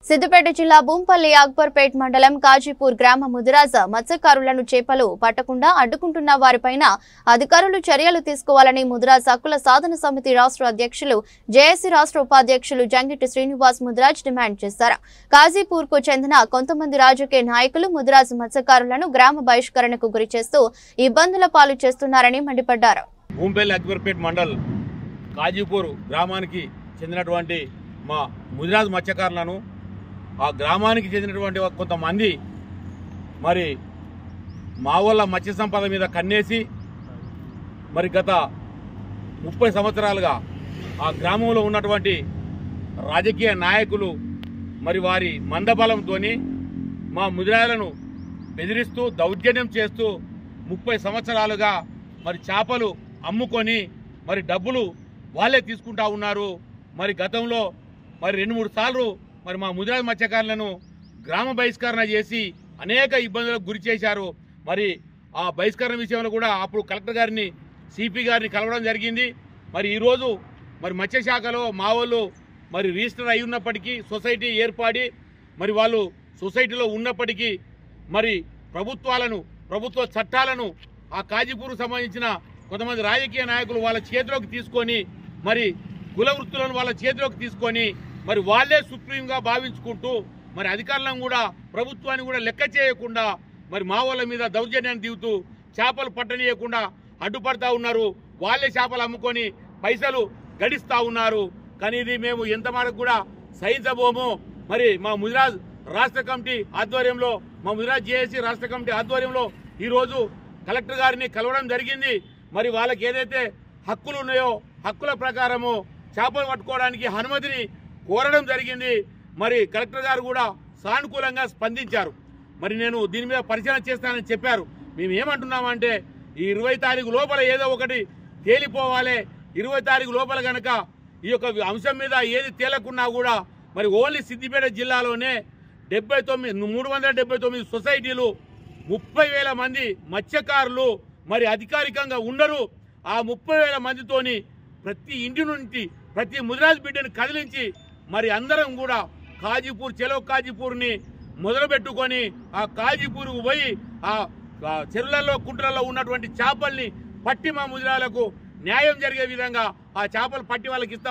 సిద్దిపేట జిల్లా భూంపల్లి అక్బర్పేట్ మండలం కాజీపూర్ గ్రామ ముదిరాజ మత్స్యకారులను చేపలు పట్టకుండా అడ్డుకుంటున్న వారిపైన అధికారులు చర్యలు తీసుకోవాలని ముదిరాజ్ హక్కుల సాధన సమితి రాష్ట్ర అధ్యక్షులు జేఏసీ రాష్ట్ర ఉపాధ్యక్షులు జంగిటి శ్రీనివాస్ ముదిరాజ్ డిమాండ్ చేశారు. కాజీపూర్ కు చెందిన కొంతమంది రాజకీయ నాయకులు ముదిరాజ్ మత్స్యకారులను గ్రామ బహిష్కరణకు గురి చేస్తూ ఇబ్బందుల పాలు చేస్తున్నారని మండిపడ్డారు. భూంపల్లి అక్బర్పేట్ మండల్ కాజీపూర్ గ్రామానికి చెందినటువంటి మా ముదిరాజ్ మత్స్యకారులను ఆ గ్రామానికి చెందినటువంటి కొంతమంది మరి మా వాళ్ళ మత్స్య సంపద మీద కన్నేసి మరి గత 30 సంవత్సరాలుగా ఆ గ్రామంలో ఉన్నటువంటి రాజకీయ నాయకులు మరి వారి మందబలంతో మా ముదిరాజులను బెదిరిస్తూ దౌర్జన్యం చేస్తూ 30 సంవత్సరాలుగా మరి చేపలు అమ్ముకొని మరి డబ్బులు వాళ్ళే తీసుకుంటా ఉన్నారు. మరి గతంలో మరి 2-3 సార్లు మరి మా ముదిరాజ్ మత్స్యకారులను గ్రామ బహిష్కరణ చేసి అనేక ఇబ్బందులకు గురి చేశారు. మరి ఆ బహిష్కరణ విషయంలో కూడా అప్పుడు కలెక్టర్ గారిని సిపి గారిని కలవడం జరిగింది. మరి ఈరోజు మరి మత్స్యశాఖలో మా వాళ్ళు మరి రిజిస్టర్ అయి ఉన్నప్పటికీ సొసైటీ ఏర్పడి మరి వాళ్ళు సొసైటీలో ఉన్నప్పటికీ మరి ప్రభుత్వ చట్టాలను ఆ కాజీపూర్కు సంబంధించిన కొంతమంది రాజకీయ నాయకులు వాళ్ళ చేతిలోకి తీసుకొని మరి కుల వృత్తులను వాళ్ళ చేతిలోకి తీసుకొని మరి వాళ్ళే సుప్రీంగా భావించుకుంటూ మరి అధికారులను కూడా ప్రభుత్వాన్ని కూడా లెక్క చేయకుండా మరి మా వాళ్ళ మీద దౌర్జన్యాన్ని దిగుతూ చేపలు పట్టనీయకుండా అడ్డుపడతా ఉన్నారు. వాళ్ళే చేపలు అమ్ముకొని పైసలు గడిస్తూ ఉన్నారు. కానీ ఇది మేము ఎంత మేరకు కూడా సహించబోము. మరి మా ముదిరాజ్ రాష్ట్ర కమిటీ ఆధ్వర్యంలో మా ముదిరాజ్ జేఏసీ రాష్ట్ర కమిటీ ఆధ్వర్యంలో ఈరోజు కలెక్టర్ గారిని కలవడం జరిగింది. మరి వాళ్ళకి ఏదైతే హక్కులు ఉన్నాయో హక్కుల ప్రకారము చేపలు పట్టుకోవడానికి అనుమతిని కోరడం జరిగింది. మరి కలెక్టర్ గారు కూడా సానుకూలంగా స్పందించారు. మరి నేను దీని మీద పరిశీలన చేస్తానని చెప్పారు. మేము ఏమంటున్నామంటే ఈ 20 తారీఖు లోపల ఏదో ఒకటి తేలిపోవాలి. 20 తారీఖు లోపల కనుక ఈ యొక్క అంశం మీద ఏది తేలకున్నా కూడా మరి ఓన్లీ సిద్దిపేట జిల్లాలోనే 379 సొసైటీలు 30,000 మంది మత్స్యకారులు మరి అధికారికంగా ఉండరు. ఆ 30,000 మందితోని ప్రతి ఇంటి నుండి ప్రతి ముదిరాజ్ బిడ్డని కదిలించి మరి అందరం కూడా చెలో కాజీపూర్ని మొదలుపెట్టుకొని ఆ కాజీపూర్కు పోయి ఆ చెరువులలో కుంటలలో ఉన్నటువంటి చేపల్ని పట్టి మా ముదిరాలకు న్యాయం జరిగే విధంగా ఆ చేపలు పట్టి వాళ్ళకి ఇస్తాం.